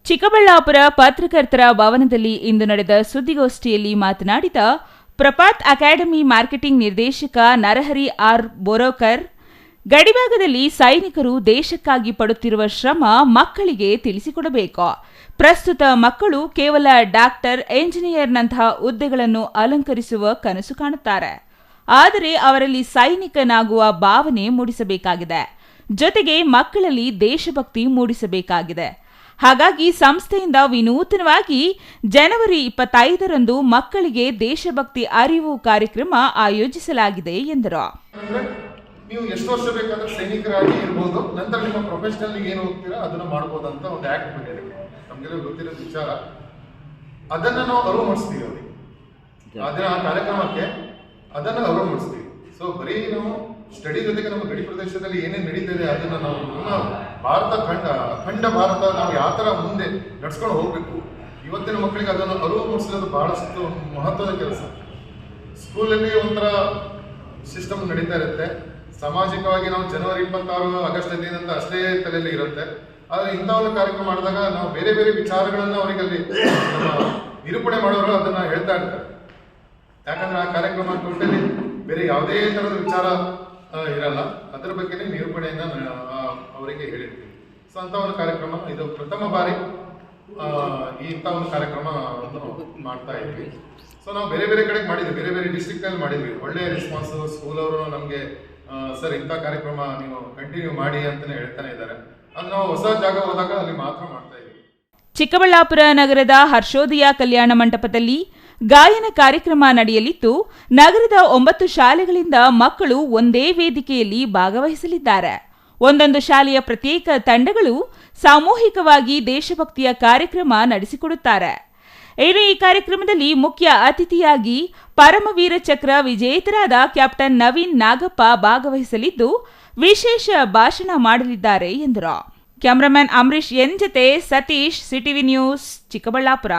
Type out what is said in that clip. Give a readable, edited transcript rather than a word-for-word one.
ಚಿಕ್ಕಬಳ್ಳಾಪುರ ಪತ್ರಕರ್ತರ ಭವನದಲ್ಲಿ ಇಂದು ನಡೆದ ಸುದ್ದಿಗೋಷ್ಠಿಯಲ್ಲಿ ಮಾತನಾಡಿದ ಪ್ರಪಾತ್ ಅಕಾಡೆಮಿ ಮಾರ್ಕೆಟಿಂಗ್ ನಿರ್ದೇಶಕ ನರಹರಿ ಆರ್ ಬೋರೋಕರ್, ಗಡಿಭಾಗದಲ್ಲಿ ಸೈನಿಕರು ದೇಶಕ್ಕಾಗಿ ಪಡುತ್ತಿರುವ ಶ್ರಮ ಮಕ್ಕಳಿಗೆ ತಿಳಿಸಿಕೊಡಬೇಕು. ಪ್ರಸ್ತುತ ಮಕ್ಕಳು ಕೇವಲ ಡಾಕ್ಟರ್, ಎಂಜಿನಿಯರ್ನಂತಹ ಹುದ್ದೆಗಳನ್ನು ಅಲಂಕರಿಸುವ ಕನಸು ಕಾಣುತ್ತಾರೆ. ಆದರೆ ಅವರಲ್ಲಿ ಸೈನಿಕನಾಗುವ ಭಾವನೆ ಮೂಡಿಸಬೇಕಾಗಿದೆ. ಜೊತೆಗೆ ಮಕ್ಕಳಲ್ಲಿ ದೇಶಭಕ್ತಿ ಮೂಡಿಸಬೇಕಾಗಿದೆ. ಹಾಗಾಗಿ ಸಂಸ್ಥೆಯಿಂದ ವಿನೂತನವಾಗಿ ಜನವರಿ 25ರಂದು ಮಕ್ಕಳಿಗೆ ದೇಶಭಕ್ತಿ ಅರಿವು ಕಾರ್ಯಕ್ರಮ ಆಯೋಜಿಸಲಾಗಿದೆ ಎಂದರು. ನೀವು ಎಷ್ಟು ವರ್ಷ ಬೇಕಾದ್ರೆ ಸೈನಿಕರಾಗಿ ಇರ್ಬೋದು, ನಂತರ ನಿಮ್ಮ ಪ್ರೊಫೆಷನಲ್ ಏನು ಹೋಗ್ತೀರಾ ಅದನ್ನ ಮಾಡ್ಬೋದು ಅಂತ ಒಂದು ಆಕ್ಟ್ ಬಂದಿದೆ. ನಮಗೆಲ್ಲ ಗೊತ್ತಿರೋದು ವಿಚಾರ. ಅದನ್ನ ನಾವು ಅರಿವು ಮಾಡಿಸ್ತೀವಿ ಅವ್ರಿಗೆ, ಅದನ್ನ ಆ ಕಾರ್ಯಕ್ರಮಕ್ಕೆ ಅದನ್ನ ಅರಿವು ಮಾಡಿಸ್ತೀವಿ. ಸೊ ಬರೀ ನಾವು ಸ್ಟಡಿ ಜೊತೆಗೆ ನಮ್ಮ ಗಡಿ ಪ್ರದೇಶದಲ್ಲಿ ಏನೇನು ನಡೀತಿದೆ ಅದನ್ನ ನಾವು ಭಾರತ ಅಖಂಡ ಭಾರತ ನಾವು ಯಾವ ಥರ ಮುಂದೆ ನಡ್ಸ್ಕೊಂಡು ಹೋಗ್ಬೇಕು. ಇವತ್ತಿನ ಮಕ್ಕಳಿಗೆ ಅದನ್ನು ಅರಿವು ಮೂಡಿಸೋದು ಬಹಳಷ್ಟು ಮಹತ್ವದ ಕೆಲಸ. ಸ್ಕೂಲಲ್ಲಿ ಒಂಥರ ಸಿಸ್ಟಮ್ ನಡೀತಾ ಇರುತ್ತೆ. ಸಾಮಾಜಿಕವಾಗಿ ನಾವು ಜನವರಿ 26 ಆಗಸ್ಟ್ 15 ಅಂತ ಅಷ್ಟೇ ತಲೆಯಲ್ಲಿ ಇರುತ್ತೆ. ಆದರೆ ಇಂಥ ಒಂದು ಕಾರ್ಯಕ್ರಮ ಮಾಡಿದಾಗ ನಾವು ಬೇರೆ ಬೇರೆ ವಿಚಾರಗಳನ್ನ ಅವರಿಗೆ ಅಲ್ಲಿ ನಿರೂಪಣೆ ಮಾಡೋರು ಅದನ್ನ ಹೇಳ್ತಾ ಇರ್ತಾರೆ. ಯಾಕಂದ್ರೆ ಆ ಕಾರ್ಯಕ್ರಮ ಟೋಟಲಿ ಬೇರೆ ಯಾವುದೇ ಥರದ ವಿಚಾರ ಇರಲ್ಲ, ಅದರ ಬಗ್ಗೆನೇ ನಿರೂಪಣೆಯನ್ನ ಅವರಿಗೆ ಹೇಳಿರ್ತೀವಿ. ಸೊ ಅಂತ ಒಂದು ಕಾರ್ಯಕ್ರಮ ಇದು ಪ್ರಥಮ ಬಾರಿ ಇಂಥ ಒಂದು ಕಾರ್ಯಕ್ರಮವನ್ನು ಮಾಡ್ತಾ ಇದ್ವಿ. ಸೊ ನಾವು ಬೇರೆ ಬೇರೆ ಕಡೆಗೆ ಮಾಡಿದ್ವಿ, ಬೇರೆ ಬೇರೆ ಡಿಸ್ಟ್ರಿಕ್ಟಲ್ಲಿ ಮಾಡಿದ್ವಿ. ಒಳ್ಳೆಯ ರೆಸ್ಪಾನ್ಸ್. ಸ್ಕೂಲ್ ಅವರು ನಮಗೆ ಸರ್ ಇಂಥ ಕಾರ್ಯಕ್ರಮ ನೀವು ಕಂಟಿನ್ಯೂ ಮಾಡಿ ಅಂತಲೇ ಹೇಳ್ತಾನೆ ಇದ್ದಾರೆ. ಅದು ನಾವು ಹೊಸ ಜಾಗ ಹೋದಾಗ ಅಲ್ಲಿ ಮಾತ್ರ ಮಾಡ್ತಾ ಇದ್ವಿ. ಚಿಕ್ಕಬಳ್ಳಾಪುರ ನಗರದ ಹರ್ಷೋದಯ ಕಲ್ಯಾಣ ಮಂಟಪದಲ್ಲಿ ಗಾಯನ ಕಾರ್ಯಕ್ರಮ ನಡೆಯಲಿದ್ದು, ನಗರದ 9 ಶಾಲೆಗಳಿಂದ ಮಕ್ಕಳು ಒಂದೇ ವೇದಿಕೆಯಲ್ಲಿ ಭಾಗವಹಿಸಲಿದ್ದಾರೆ. ಒಂದೊಂದು ಶಾಲೆಯ ಪ್ರತ್ಯೇಕ ತಂಡಗಳು ಸಾಮೂಹಿಕವಾಗಿ ದೇಶಭಕ್ತಿಯ ಕಾರ್ಯಕ್ರಮ ನಡೆಸಿಕೊಡುತ್ತಾರೆ. ಇನ್ನು ಈ ಕಾರ್ಯಕ್ರಮದಲ್ಲಿ ಮುಖ್ಯ ಅತಿಥಿಯಾಗಿ ಪರಮವೀರ ಚಕ್ರ ವಿಜೇತರಾದ ಕ್ಯಾಪ್ಟನ್ ನವೀನ್ ನಾಗಪ್ಪ ಭಾಗವಹಿಸಲಿದ್ದು, ವಿಶೇಷ ಭಾಷಣ ಮಾಡಲಿದ್ದಾರೆ ಎಂದರು. ಕ್ಯಾಮರಾಮನ್ ಅಂಬರೀಶ್ ಎನ್ ಜತೆ ಸತೀಶ್, ಸಿಟಿವಿ ನ್ಯೂಸ್, ಚಿಕ್ಕಬಳ್ಳಾಪುರ.